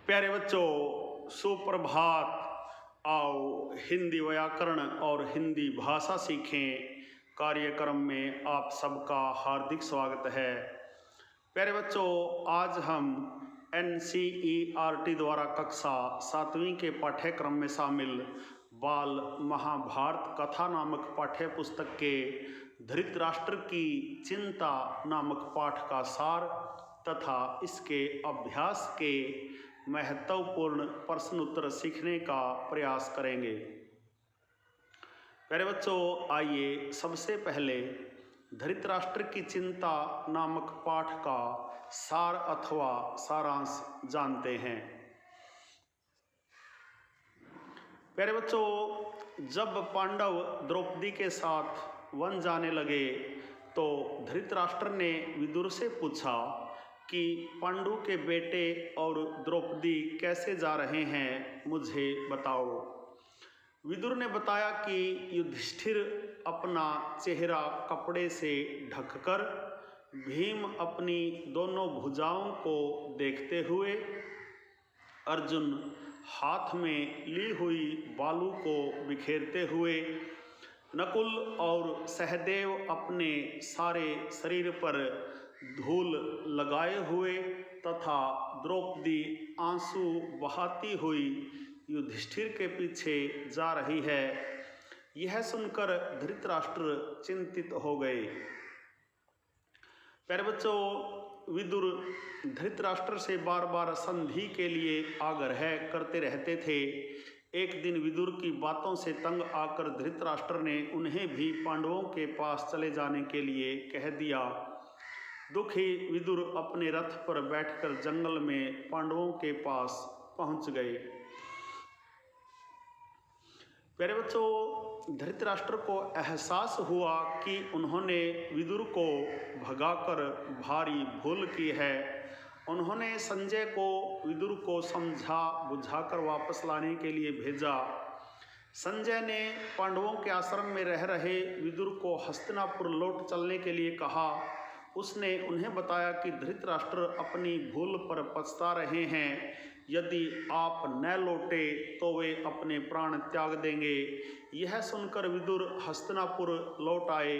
प्यारे बच्चों, सुप्रभात। आओ हिंदी व्याकरण और हिंदी भाषा सीखें कार्यक्रम में आप सबका हार्दिक स्वागत है। प्यारे बच्चों, आज हम NCERT द्वारा कक्षा 7वीं के पाठ्यक्रम में शामिल बाल महाभारत कथा नामक पाठ्य पुस्तक के धृतराष्ट्र की चिंता नामक पाठ का सार तथा इसके अभ्यास के महत्वपूर्ण प्रश्न उत्तर सीखने का प्रयास करेंगे। प्यारे बच्चों, आइए सबसे पहले धृतराष्ट्र की चिंता नामक पाठ का सार अथवा सारांश जानते हैं। प्यारे बच्चों, जब पांडव द्रौपदी के साथ वन जाने लगे तो धृतराष्ट्र ने विदुर से पूछा कि पांडु के बेटे और द्रौपदी कैसे जा रहे हैं, मुझे बताओ। विदुर ने बताया कि युधिष्ठिर अपना चेहरा कपड़े से ढककर, भीम अपनी दोनों भुजाओं को देखते हुए, अर्जुन हाथ में ली हुई बालू को बिखेरते हुए, नकुल और सहदेव अपने सारे शरीर पर धूल लगाए हुए तथा द्रौपदी आंसू बहाती हुई युधिष्ठिर के पीछे जा रही है। यह सुनकर धृतराष्ट्र चिंतित हो गए। प्यारे बच्चों, विदुर धृतराष्ट्र से बार बार संधि के लिए आग्रह करते रहते थे। एक दिन विदुर की बातों से तंग आकर धृतराष्ट्र ने उन्हें भी पांडवों के पास चले जाने के लिए कह दिया। दुखी विदुर अपने रथ पर बैठकर जंगल में पांडवों के पास पहुंच गए। प्यारे बच्चों, धृतराष्ट्र को एहसास हुआ कि उन्होंने विदुर को भगाकर भारी भूल की है। उन्होंने संजय को विदुर को समझा बुझाकर वापस लाने के लिए भेजा। संजय ने पांडवों के आश्रम में रह रहे विदुर को हस्तिनापुर लौट चलने के लिए कहा। उसने उन्हें बताया कि धृतराष्ट्र अपनी भूल पर पछता रहे हैं। यदि आप न लौटे तो वे अपने प्राण त्याग देंगे। यह सुनकर विदुर हस्तिनापुर लौट आए।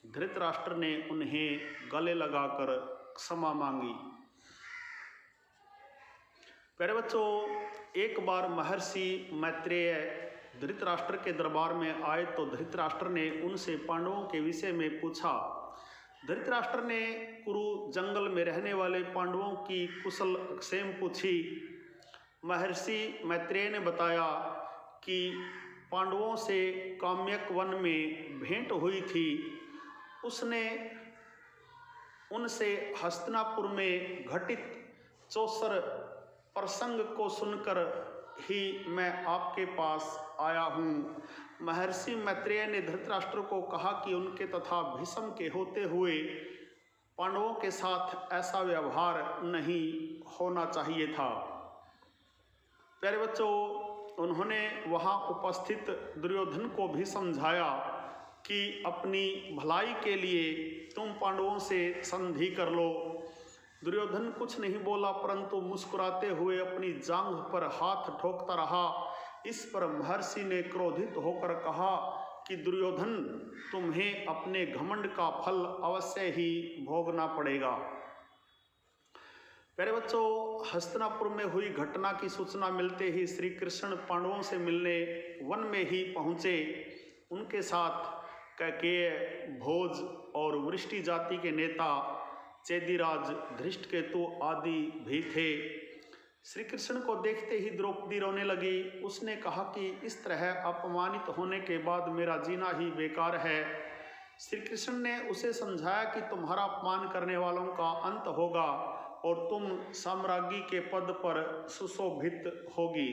धृतराष्ट्र ने उन्हें गले लगाकर क्षमा मांगी। प्यारे बच्चों, एक बार महर्षि मैत्रेय धृतराष्ट्र के दरबार में आए तो धृतराष्ट्र ने उनसे पांडवों के विषय में पूछा। धृतराष्ट्र ने कुरु जंगल में रहने वाले पांडवों की कुशल क्षेम पूछी। महर्षि मैत्रेय ने बताया कि पांडवों से काम्यक वन में भेंट हुई थी। उसने उनसे हस्तिनापुर में घटित चौसर प्रसंग को सुनकर ही मैं आपके पास आया हूँ। महर्षि मैत्रेय ने धृतराष्ट्र को कहा कि उनके तथा भीष्म के होते हुए पांडवों के साथ ऐसा व्यवहार नहीं होना चाहिए था। प्यारे बच्चों, उन्होंने वहाँ उपस्थित दुर्योधन को भी समझाया कि अपनी भलाई के लिए तुम पांडवों से संधि कर लो। दुर्योधन कुछ नहीं बोला, परंतु मुस्कुराते हुए अपनी जांघ पर हाथ ठोकता रहा। इस पर महर्षि ने क्रोधित होकर कहा कि दुर्योधन, तुम्हें अपने घमंड का फल अवश्य ही भोगना पड़ेगा। प्यारे बच्चों, हस्तिनापुर में हुई घटना की सूचना मिलते ही श्री कृष्ण पांडवों से मिलने वन में ही पहुँचे। उनके साथ कैकेय, भोज और वृष्टि जाति के नेता चेदिराज, धृष्टकेतु आदि भी थे। श्री कृष्ण को देखते ही द्रौपदी रोने लगी। उसने कहा कि इस तरह अपमानित होने के बाद मेरा जीना ही बेकार है। श्री कृष्ण ने उसे समझाया कि तुम्हारा अपमान करने वालों का अंत होगा और तुम साम्राज्ञी के पद पर सुशोभित होगी।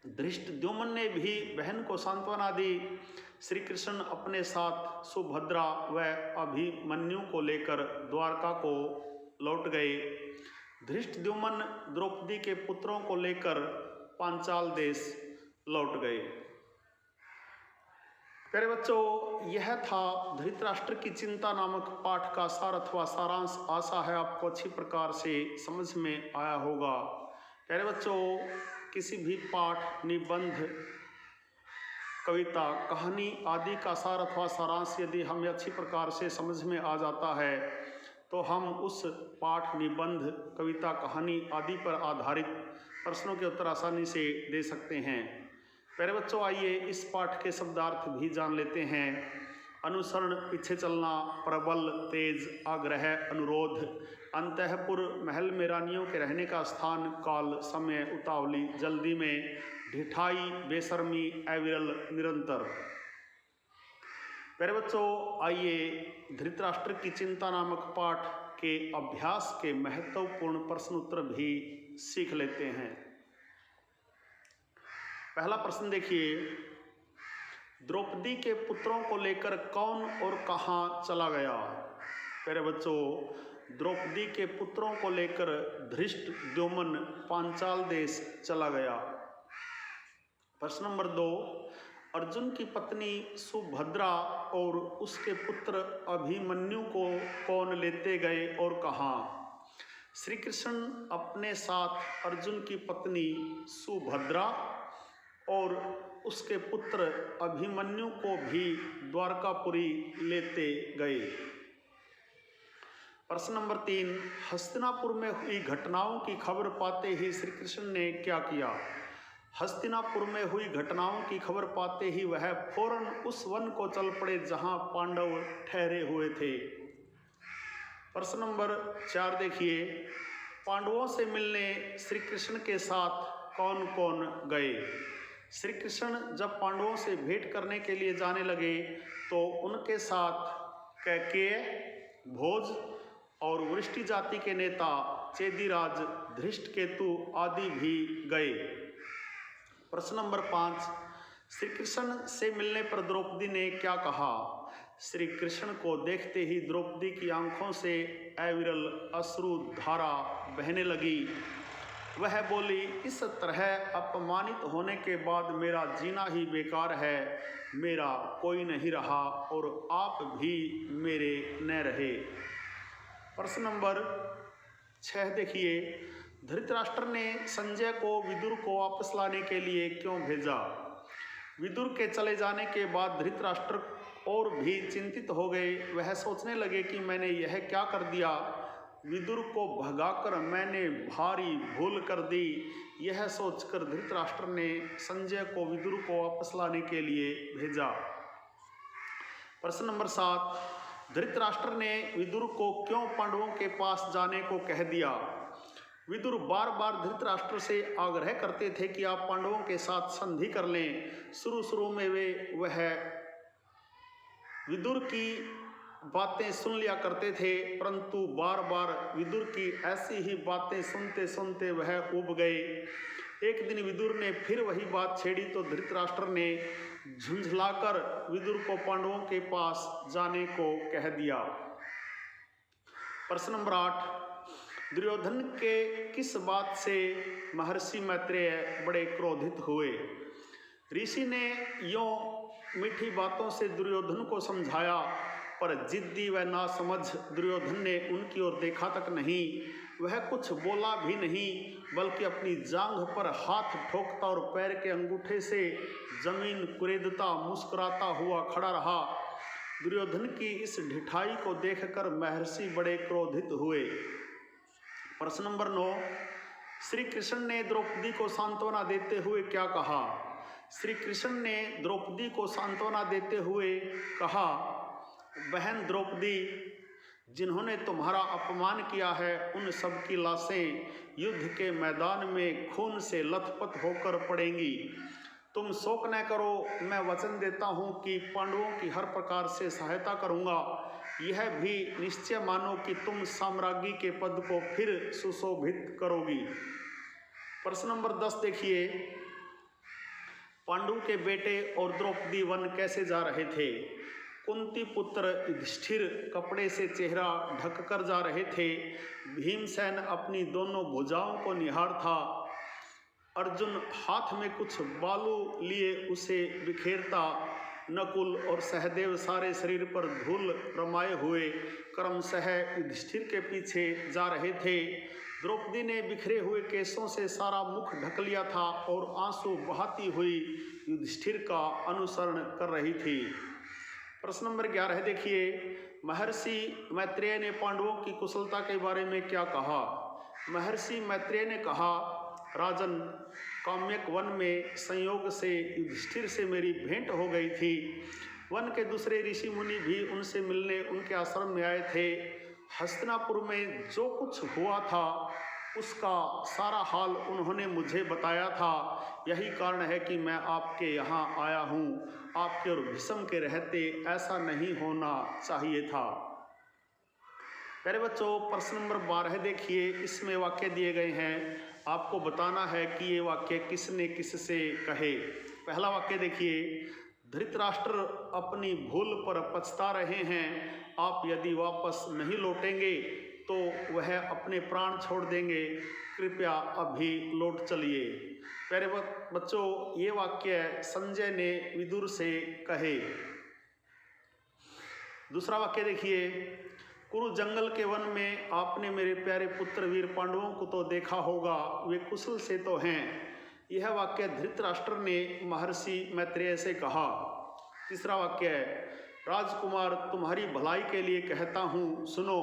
धृष्टद्युम्न ने भी बहन को सांत्वना दी। श्री कृष्ण अपने साथ सुभद्रा व अभिमन्यु को लेकर द्वारका को लौट गए। धृष्टद्युम्न द्रौपदी के पुत्रों को लेकर पांचाल देश लौट गए। प्यारे बच्चों, यह था धृतराष्ट्र की चिंता नामक पाठ का सार अथवा सारांश। आशा है आपको अच्छी प्रकार से समझ में आया होगा। प्यारे बच्चों, किसी भी पाठ, निबंध, कविता, कहानी आदि का सार अथवा सारांश यदि हमें अच्छी प्रकार से समझ में आ जाता है तो हम उस पाठ, निबंध, कविता, कहानी आदि पर आधारित प्रश्नों के उत्तर आसानी से दे सकते हैं। प्यारे बच्चों, आइए इस पाठ के शब्दार्थ भी जान लेते हैं। अनुसरण, पीछे चलना, प्रबल, तेज, आग्रह, अनुरोध, अंतःपुर, महल में रानियों के रहने का स्थान, काल, समय, उतावली, जल्दी में, ढिठाई, बेशर्मी, अविरल, निरंतर। प्यारे बच्चों, आइए धृतराष्ट्र की चिंता नामक पाठ के अभ्यास के महत्वपूर्ण प्रश्न उत्तर भी सीख लेते हैं। पहला प्रश्न देखिए, द्रौपदी के पुत्रों को लेकर कौन और कहाँ चला गया? प्यारे बच्चों, द्रौपदी के पुत्रों को लेकर धृष्टद्युम्न पांचाल देश चला गया। प्रश्न नंबर 2, अर्जुन की पत्नी सुभद्रा और उसके पुत्र अभिमन्यु को कौन लेते गए और कहाँ? श्री कृष्ण अपने साथ अर्जुन की पत्नी सुभद्रा और उसके पुत्र अभिमन्यु को भी द्वारकापुरी लेते गए। प्रश्न नंबर 3, हस्तिनापुर में हुई घटनाओं की खबर पाते ही श्री कृष्ण ने क्या किया? हस्तिनापुर में हुई घटनाओं की खबर पाते ही वह फौरन उस वन को चल पड़े जहां पांडव ठहरे हुए थे। प्रश्न नंबर 4 देखिए, पांडवों से मिलने श्री कृष्ण के साथ कौन कौन गए? श्री कृष्ण जब पांडवों से भेंट करने के लिए जाने लगे तो उनके साथ कैकेय, भोज और वृष्टि जाति के नेता चेदिराज, धृष्टकेतु आदि भी गए। प्रश्न नंबर 5, श्री कृष्ण से मिलने पर द्रौपदी ने क्या कहा? श्री कृष्ण को देखते ही द्रौपदी की आंखों से अविरल अश्रु धारा बहने लगी। वह बोली, इस तरह अपमानित होने के बाद मेरा जीना ही बेकार है। मेरा कोई नहीं रहा और आप भी मेरे न रहे। प्रश्न नंबर 6 देखिए, धृतराष्ट्र ने संजय को विदुर को वापस लाने के लिए क्यों भेजा? विदुर के चले जाने के बाद धृतराष्ट्र और भी चिंतित हो गए। वह सोचने लगे कि मैंने यह क्या कर दिया। विदुर को भगाकर मैंने भारी भूल कर दी। यह सोचकर धृतराष्ट्र ने संजय को विदुर को वापस लाने के लिए भेजा। प्रश्न नंबर 7, धृतराष्ट्र ने विदुर को क्यों पांडवों के पास जाने को कह दिया? विदुर बार बार धृतराष्ट्र से आग्रह करते थे कि आप पांडवों के साथ संधि कर लें। शुरू में वह विदुर की बातें सुन लिया करते थे, परंतु बार बार विदुर की ऐसी ही बातें सुनते सुनते वह ऊब गए। एक दिन विदुर ने फिर वही बात छेड़ी तो धृतराष्ट्र ने झुंझलाकर विदुर को पांडवों के पास जाने को कह दिया। प्रश्न नंबर 8, दुर्योधन के किस बात से महर्षि मैत्रेय बड़े क्रोधित हुए? ऋषि ने यों मीठी बातों से दुर्योधन को समझाया, पर जिद्दी व नासमझ दुर्योधन ने उनकी ओर देखा तक नहीं। वह कुछ बोला भी नहीं, बल्कि अपनी जांघ पर हाथ ठोकता और पैर के अंगूठे से जमीन कुरेदता मुस्कुराता हुआ खड़ा रहा। दुर्योधन की इस ढिठाई को देखकर महर्षि बड़े क्रोधित हुए। प्रश्न नंबर 9, श्री कृष्ण ने द्रौपदी को सांत्वना देते हुए क्या कहा? श्री कृष्ण ने द्रौपदी को सांत्वना देते हुए कहा, बहन द्रौपदी, जिन्होंने तुम्हारा अपमान किया है उन सब की लाशें युद्ध के मैदान में खून से लथपथ होकर पड़ेंगी। तुम शोक न करो, मैं वचन देता हूँ कि पांडवों की हर प्रकार से सहायता करूँगा। यह भी निश्चय मानो कि तुम साम्राज्ञी के पद को फिर सुशोभित करोगी। प्रश्न नंबर 10 देखिए, पांडु के बेटे और द्रौपदी वन कैसे जा रहे थे? कुंती पुत्र युधिष्ठिर कपड़े से चेहरा ढककर जा रहे थे। भीमसेन अपनी दोनों भुजाओं को निहार था। अर्जुन हाथ में कुछ बालू लिए उसे बिखेरता। नकुल और सहदेव सारे शरीर पर धूल रमाए हुए क्रमशः युधिष्ठिर के पीछे जा रहे थे। द्रौपदी ने बिखरे हुए केसों से सारा मुख ढक लिया था और आंसू बहाती हुई युधिष्ठिर का अनुसरण कर रही थी। प्रश्न नंबर 11 देखिए, महर्षि मैत्रेय ने पांडवों की कुशलता के बारे में क्या कहा? महर्षि मैत्रेय ने कहा, राजन, काम्यक वन में संयोग से युधिष्ठिर से मेरी भेंट हो गई थी। वन के दूसरे ऋषि मुनि भी उनसे मिलने उनके आश्रम में आए थे। हस्तिनापुर में जो कुछ हुआ था उसका सारा हाल उन्होंने मुझे बताया था। यही कारण है कि मैं आपके यहाँ आया हूँ। आपके और भीष्म के रहते ऐसा नहीं होना चाहिए था। प्यारे बच्चों, प्रश्न नंबर 12 देखिए, इसमें वाक्य दिए गए हैं, आपको बताना है कि ये वाक्य किसने किससे कहे। पहला वाक्य देखिए, धृतराष्ट्र अपनी भूल पर पछता रहे हैं। आप यदि वापस नहीं लौटेंगे तो वह अपने प्राण छोड़ देंगे। कृपया अभी लौट चलिए। प्यारे बच्चों, ये वाक्य संजय ने विदुर से कहे। दूसरा वाक्य देखिए, कुरु जंगल के वन में आपने मेरे प्यारे पुत्र वीर पांडवों को तो देखा होगा, वे कुशल से तो हैं। यह वाक्य धृतराष्ट्र ने महर्षि मैत्रेय से कहा। तीसरा वाक्य है, राजकुमार, तुम्हारी भलाई के लिए कहता हूँ, सुनो,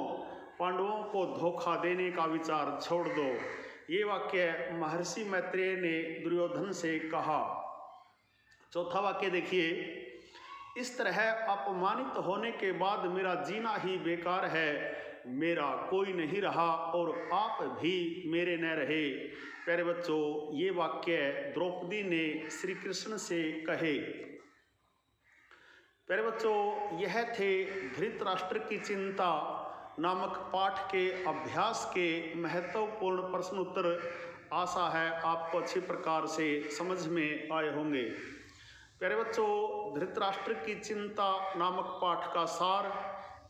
पांडवों को धोखा देने का विचार छोड़ दो। ये वाक्य महर्षि मैत्रेय ने दुर्योधन से कहा। चौथा वाक्य देखिए, इस तरह अपमानित होने के बाद मेरा जीना ही बेकार है। मेरा कोई नहीं रहा और आप भी मेरे न रहे। प्यारे बच्चों, ये वाक्य द्रौपदी ने श्री कृष्ण से कहे। प्यारे बच्चों, यह थे धृतराष्ट्र की चिंता नामक पाठ के अभ्यास के महत्वपूर्ण प्रश्न उत्तर। आशा है आपको अच्छी प्रकार से समझ में आए होंगे। प्यारे बच्चों, धृतराष्ट्र की चिंता नामक पाठ का सार,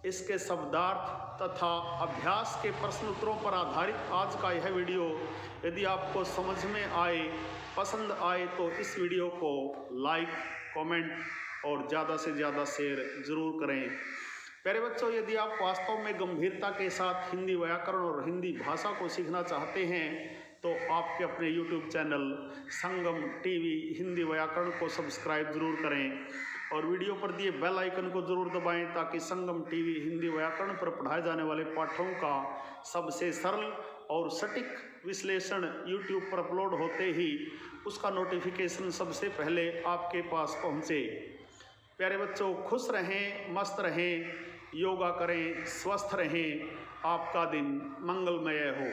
इसके शब्दार्थ तथा अभ्यास के प्रश्न उत्तरों पर आधारित आज का यह वीडियो यदि आपको समझ में आए, पसंद आए तो इस वीडियो को लाइक, कमेंट और ज़्यादा से ज़्यादा शेयर ज़रूर करें। प्यारे बच्चों, यदि आप वास्तव में गंभीरता के साथ हिंदी व्याकरण और हिंदी भाषा को सीखना चाहते हैं तो आपके अपने YouTube चैनल संगम टीवी हिंदी व्याकरण को सब्सक्राइब जरूर करें और वीडियो पर दिए बेल आइकन को जरूर दबाएं ताकि संगम टीवी हिंदी व्याकरण पर पढ़ाए जाने वाले पाठों का सबसे सरल और सटीक विश्लेषण YouTube पर अपलोड होते ही उसका नोटिफिकेशन सबसे पहले आपके पास पहुँचे। प्यारे बच्चों, खुश रहें, मस्त रहें, योगा करें, स्वस्थ रहें। आपका दिन मंगलमय हो।